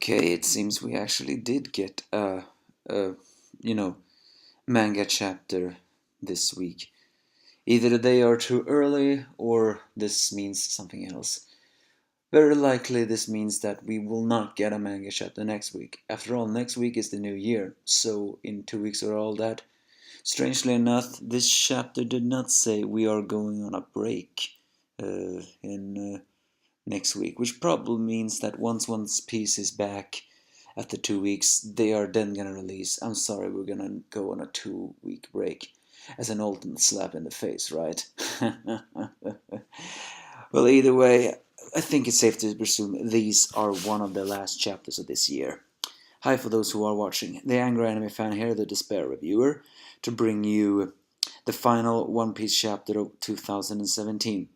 Okay, it seems we actually did get a you know, manga chapter this week. Either they are too early or this means something else. Very likely this means that we will not get a manga chapter next week. After all, next week is the new year, so in 2 weeks or all that. Strangely enough, this chapter did not say we are going on a break in next week, which probably means that once One Piece is back after 2 weeks, they are then gonna release. I'm sorry, we're gonna go on a 2 week break. As an ultimate slap in the face, right? Well, either way, I think it's safe to presume these are one of the last chapters of this year. Hi for those who are watching. The Angry Anime Fan here, the Despair Reviewer, to bring you the final One Piece chapter of 2017.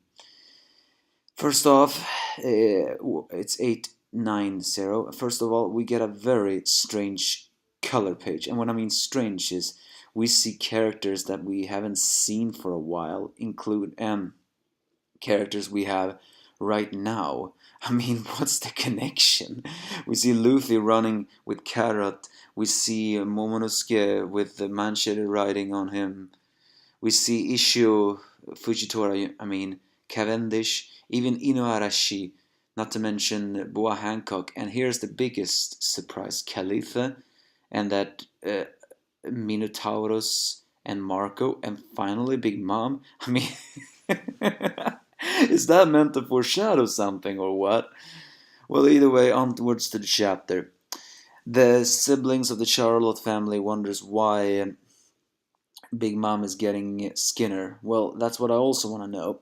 First off, it's 890. First of all, we get a very strange color page. And what I mean strange is we see characters that we haven't seen for a while, include characters we have right now. I mean, what's the connection? We see Luffy running with Carrot. We see Momonosuke with the machete riding on him. We see Ishio, Fujitora, I mean, Cavendish, even Inuarashi, not to mention Boa Hancock, and here's the biggest surprise, Califa, and that Minotauros and Marco, and finally Big Mom. I mean, is that meant to foreshadow something or what? Well, either way, onwards to the chapter. The siblings of the Charlotte family wonders why Big Mom is getting Skinner. Well, that's what I also want to know.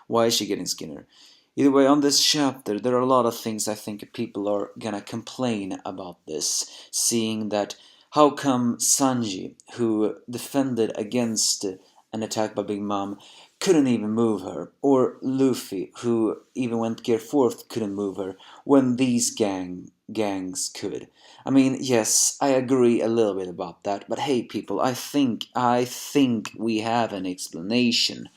Why is she getting Skinner? Either way, on this chapter, there are a lot of things I think people are gonna complain about this, seeing that how come Sanji, who defended against an attack by Big Mom, couldn't even move her, or Luffy, who even went Gear 4th, couldn't move her, when these gangs could. I mean, yes, I agree a little bit about that, but hey people, I think we have an explanation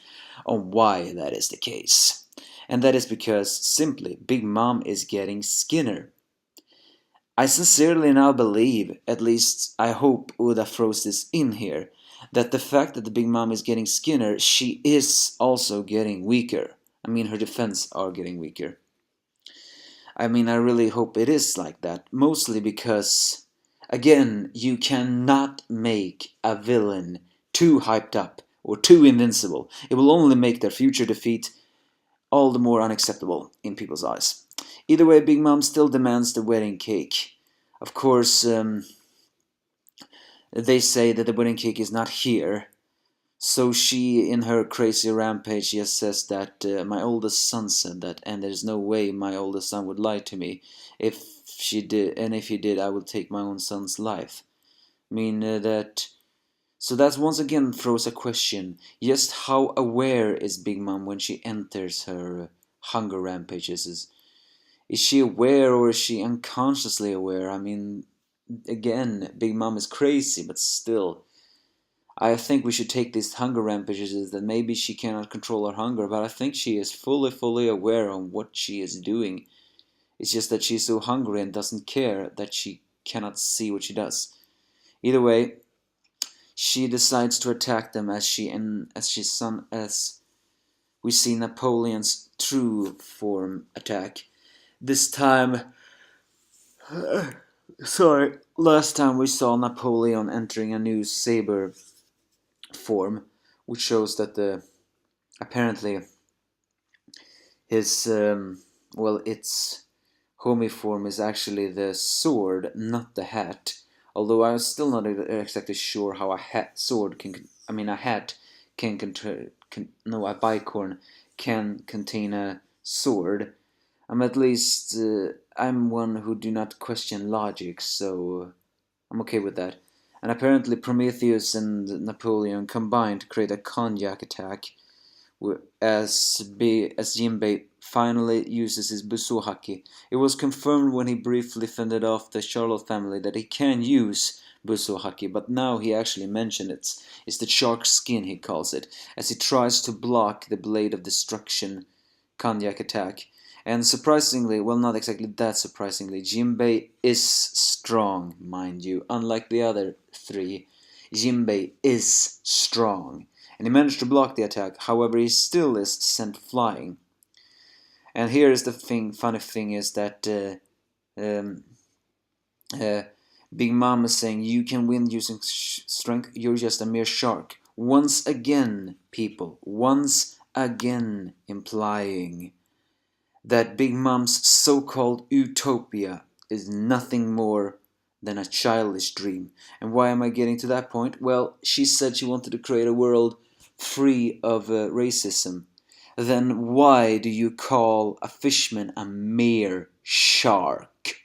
on why that is the case. And that is because simply Big Mom is getting Skinner. I sincerely now believe, at least I hope Uda throws this in here, that the fact that the Big Mom is getting Skinner, she is also getting weaker. I mean, her defense are getting weaker. I mean, I really hope it is like that, mostly because, again, you cannot make a villain too hyped up or too invincible. It will only make their future defeat all the more unacceptable in people's eyes. Either way, Big Mom still demands the wedding cake. Of course, they say that the wedding cake is not here. So she, in her crazy rampage, just says that my oldest son said that, and there's no way my oldest son would lie to me. If she did, and if he did, I would take my own son's life. I mean that. So that once again throws a question: just how aware is Big Mom when she enters her hunger rampages? Is she aware or is she unconsciously aware? I mean, again, Big Mom is crazy, but still. I think we should take these hunger rampages that maybe she cannot control her hunger, but I think she is fully aware of what she is doing. It's just that she's so hungry and doesn't care that she cannot see what she does. Either way, she decides to attack them as we see Napoleon's true form attack. This time, sorry, last time we saw Napoleon entering a new saber form, which shows that apparently his its homie form is actually the sword, not the hat. Although I'm still not exactly sure how a hat can no, a bicorn can contain a sword. I'm one who do not question logic, so I'm okay with that. And apparently Prometheus and Napoleon combined to create a cognac attack, as Jinbei finally uses his Buso Haki. It was confirmed when he briefly fended off the Charlotte family that he can use Buso Haki, but now he actually mentioned it. It's the shark skin, he calls it, as he tries to block the Blade of Destruction cognac attack. And surprisingly, well, not exactly that surprisingly, Jinbei is strong, mind you. Unlike the other three, Jinbei is strong. And he managed to block the attack, however, he still is sent flying. And here is the funny thing is that um, uh, Big Mom is saying, you can win using strength, you're just a mere shark. Once again, people, once again implying that Big Mom's so-called utopia is nothing more than a childish dream. And why am I getting to that point? Well, she said she wanted to create a world free of racism. Then why do you call a fishman a mere shark?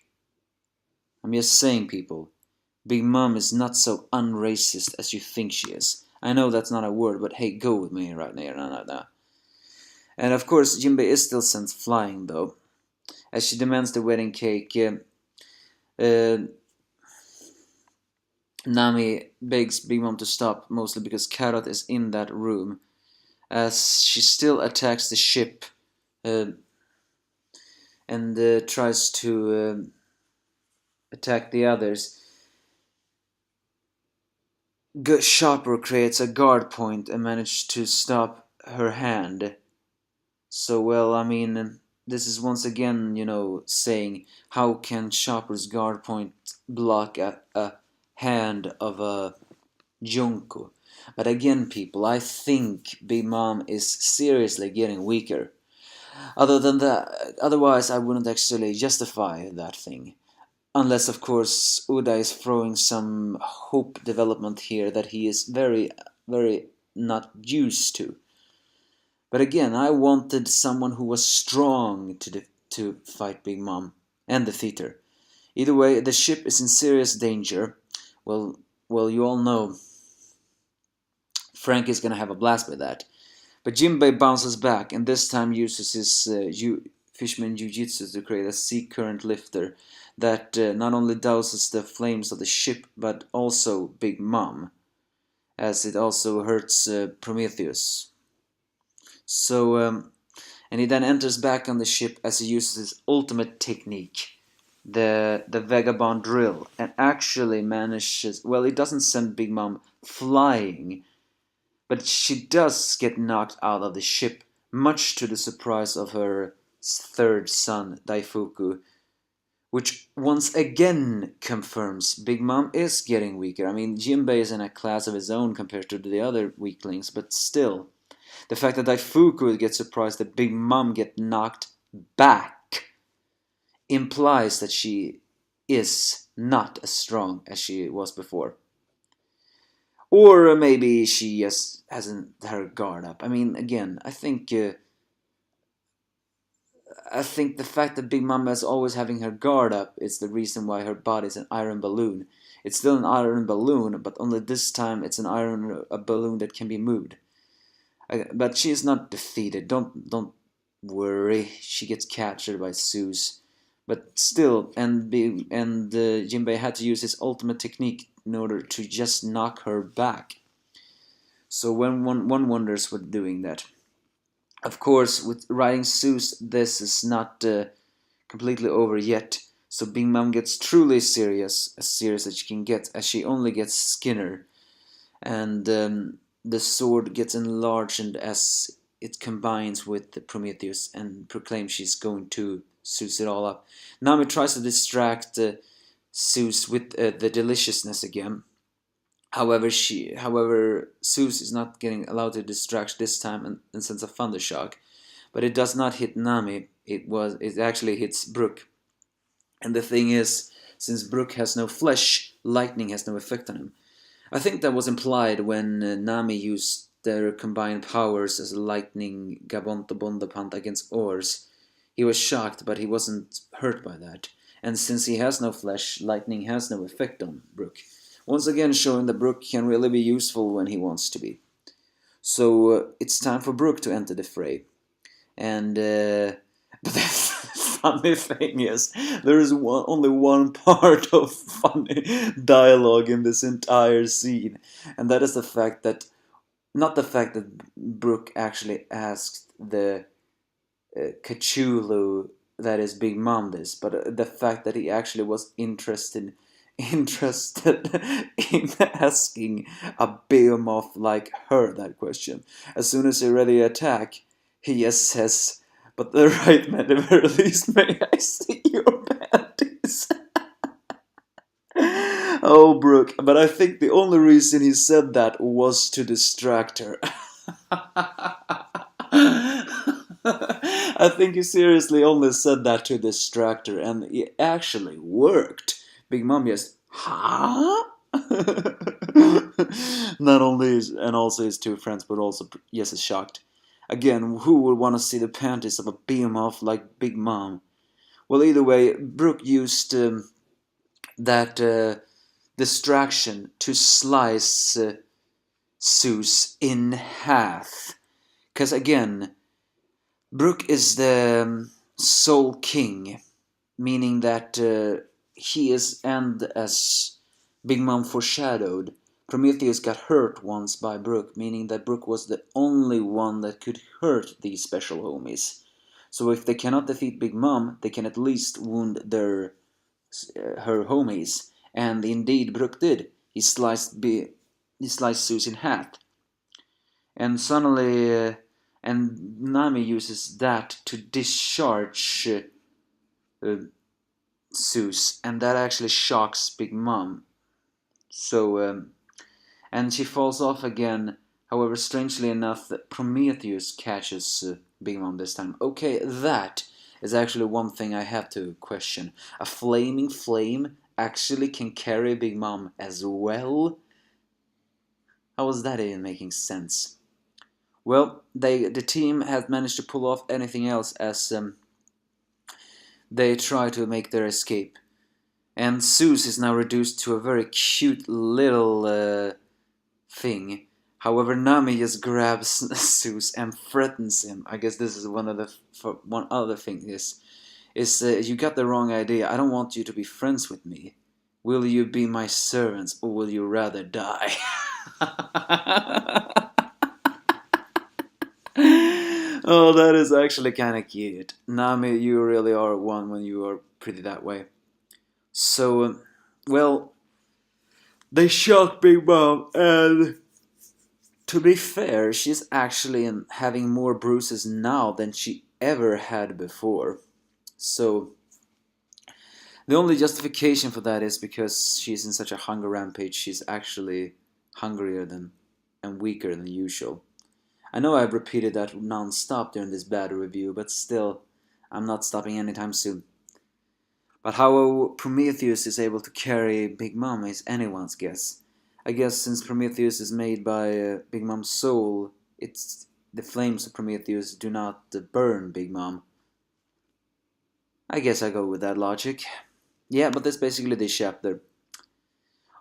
I'm just saying, people. Big Mom is not so unracist as you think she is. I know that's not a word, but hey, go with me right now. And of course, Jinbei is still sent flying, though. As she demands the wedding cake, uh, Nami begs Big Mom to stop, mostly because Carrot is in that room. As she still attacks the ship uh, and tries to attack the others, Sharper creates a guard point and manages to stop her hand. So, well, I mean, this is once again, saying how can Chopper's guard point block a hand of a Junko? But again, people, I think Big Mom is seriously getting weaker. Other than that, otherwise, I wouldn't actually justify that thing. Unless, of course, Uda is throwing some hope development here that he is very, very not used to. But again, I wanted someone who was strong to fight Big Mom and defeat her. Either way, the ship is in serious danger. Well, you all know Frank is gonna have a blast with that. But Jinbei bounces back and this time uses his Fishman Jiu-Jitsu to create a sea current lifter that not only douses the flames of the ship but also Big Mom, as it also hurts Prometheus. So, and he then enters back on the ship as he uses his ultimate technique, the Vagabond Drill, and actually manages. Well, he doesn't send Big Mom flying, but she does get knocked out of the ship, much to the surprise of her third son, Daifuku, which once again confirms Big Mom is getting weaker. I mean, Jinbei is in a class of his own compared to the other weaklings, but still. The fact that Daifuku would get surprised that Big Mom get knocked back implies that she is not as strong as she was before. Or maybe she just hasn't her guard up. I mean, again, I think the fact that Big Mama is always having her guard up is the reason why her body is an iron balloon. It's still an iron balloon, but only this time it's a balloon that can be moved. But she is not defeated. Don't worry. She gets captured by Zeus. But still, Jinbei had to use his ultimate technique in order to just knock her back. So when one wonders what doing that. Of course, with riding Zeus, this is not completely over yet. So Big Mom gets truly serious, as serious as she can get, as she only gets Skinner. And the sword gets enlarged as it combines with the Prometheus and proclaims she's going to Zeus it all up. Nami tries to distract Zeus with the deliciousness again. However, Zeus is not getting allowed to distract this time and sends a thunder shock. But it does not hit Nami. It actually hits Brook. And the thing is, since Brook has no flesh, lightning has no effect on him. I think that was implied when Nami used their combined powers as a lightning Gabonto Bondapant against Ors. He was shocked, but he wasn't hurt by that. And since he has no flesh, lightning has no effect on Brook. Once again showing that Brook can really be useful when he wants to be. So it's time for Brook to enter the fray. And but the funny thing is, there is only one part of funny dialogue in this entire scene, and that is the fact that not the fact that Brooke actually asked the Cthulhu that is Big Mom this, but the fact that he actually was interested in asking a behemoth like her that question. As soon as you're ready to attack, he says, "But the right man, at the very least, may I see your panties?" Oh, Brooke, but I think the only reason he said that was to distract her. I think he seriously only said that to distract her, and it actually worked. Big Mom just, huh? Not only and also his two friends, but also Yes is shocked. Again, who would want to see the panties of a behemoth like Big Mom? Well, either way, Brooke used that distraction to slice Zeus in half. Because again, Brooke is the Soul King, meaning that he is, and as Big Mom foreshadowed, Prometheus got hurt once by Brooke, meaning that Brooke was the only one that could hurt these special homies. So if they cannot defeat Big Mom, they can at least wound her homies, and indeed Brooke did. He sliced Zeus in half, and suddenly, and Nami uses that to discharge uh, Zeus, and that actually shocks Big Mom. So, and she falls off again. However, strangely enough, Prometheus catches Big Mom this time. Okay, that is actually one thing I have to question. A flaming flame actually can carry Big Mom as well? How is that even making sense? Well, the team has managed to pull off anything else as they try to make their escape. And Zeus is now reduced to a very cute little thing. However, Nami just grabs Zeus and threatens him. I guess this is one other thing is you got the wrong idea. I don't want you to be friends with me. Will you be my servants, or will you rather die? Oh, that is actually kind of cute. Nami, you really are one when you are pretty that way. So, well, they shocked Big Mom, and to be fair, she's actually having more bruises now than she ever had before. So, the only justification for that is because she's in such a hunger rampage, she's actually hungrier than and weaker than usual. I know I've repeated that non-stop during this bad review, but still, I'm not stopping anytime soon. But how Prometheus is able to carry Big Mom is anyone's guess. I guess since Prometheus is made by Big Mom's soul, it's the flames of Prometheus do not burn Big Mom. I guess I go with that logic. Yeah, but that's basically this chapter.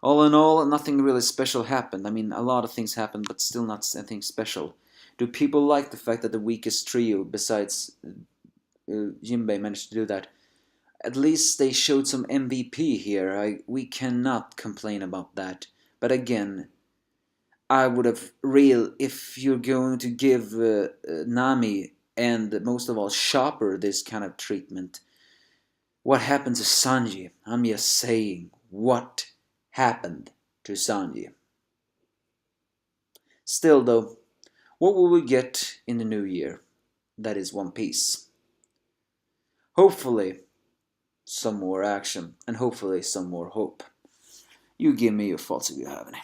All in all, nothing really special happened. I mean, a lot of things happened, but still not anything special. Do people like the fact that the weakest trio, besides Jinbei, managed to do that? At least they showed some MVP here. We cannot complain about that. But again, I would have if you're going to give Nami and most of all Chopper this kind of treatment. What happened to Sanji? I'm just saying, what happened to Sanji? Still though, what will we get in the new year? That is One Piece. Hopefully, some more action, and hopefully some more hope. You give me your thoughts if you have any.